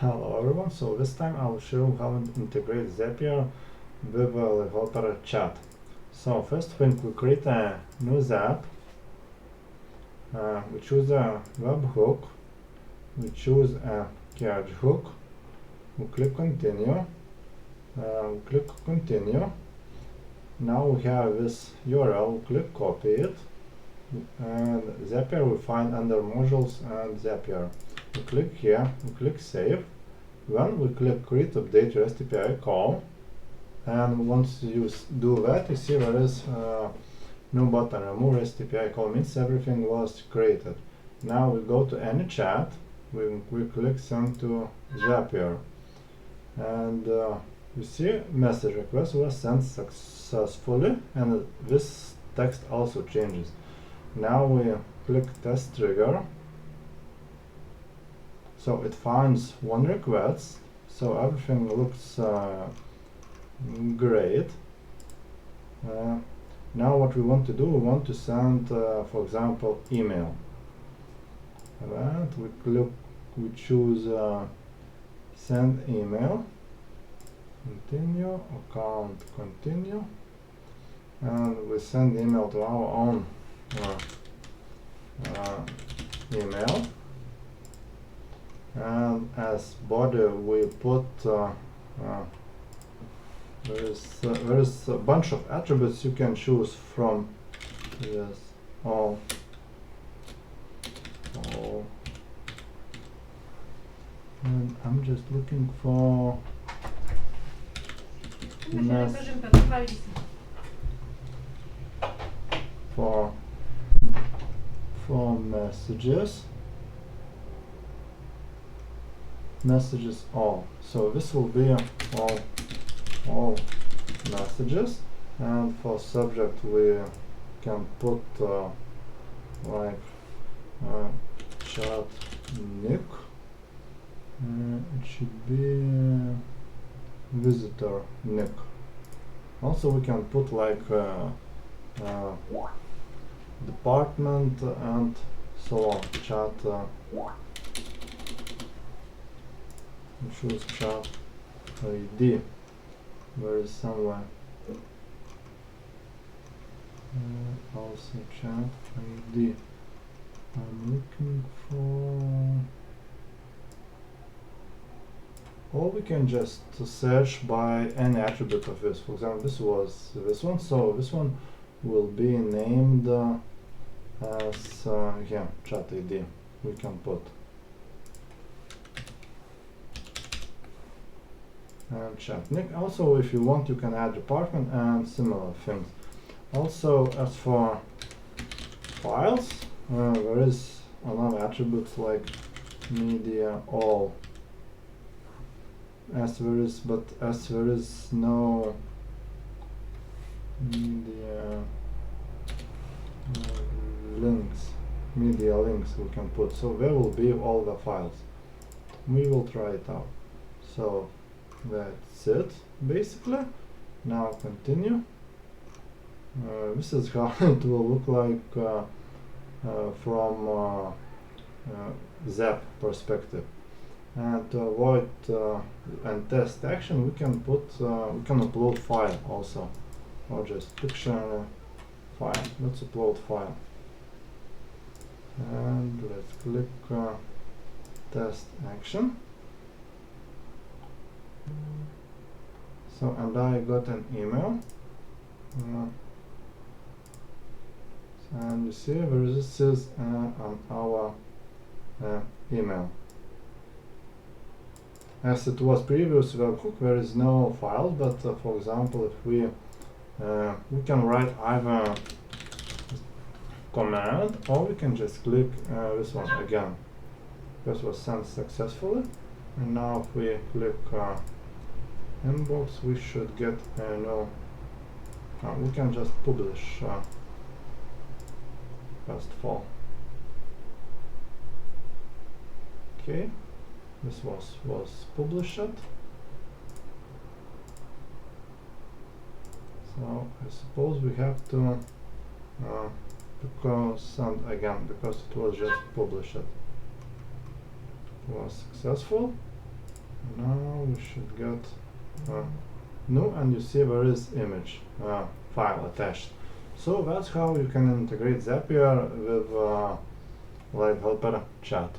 Hello everyone, so this time I will show you how to integrate Zapier with Opera chat. So first thing, we create a new Zap, we choose a webhook, we choose a catch hook, we click continue, now we have this URL, we click copy it, and Zapier we find under modules and Zapier. We click here, we click save. Then we click create update REST API call, and once you do that, you see there is new button, remove REST API call, means everything was created. Now we go to any chat, we click send to Zapier, and you see message request was sent successfully, and this text also changes. Now we click test trigger. So it finds one request, so everything looks great. Now what we want to do, we want to send, for example, email. And we choose send email, continue, account continue, and we send email to our own email. And as body we put there is a bunch of attributes you can choose from. Yes, all and I'm just looking for messages all. So this will be all messages, and for subject we can put like chat nick. It should be visitor nick. Also we can put like department and so on. Chat choose chat ID. Where is somewhere? Also chat ID. I'm looking for. Or we can just search by any attribute of this. For example, this was this one, so this one will be named as chat ID. We can put. And chat nick. Also, if you want, you can add department and similar things. Also, as for files, there is another attribute like media all. As there is no media media links we can put. So there will be all the files. We will try it out. So that's it basically. Now continue. This is how it will look like from Zap perspective. And to avoid and test action, we can upload file also, or just picture file. Let's upload file, and let's click test action. So, and I got an email, and you see this is on our email. As it was previous webhook, there is no file, but for example, if we can write either command, or we can just click this one again. This was sent successfully, and now if we click inbox, we should get a no. We can just publish first of all. Okay, this was published. So I suppose we have to send again because it was just published. It was successful. Now we should get no, and you see there is image file attached. So that's how you can integrate Zapier with Live Helper chat.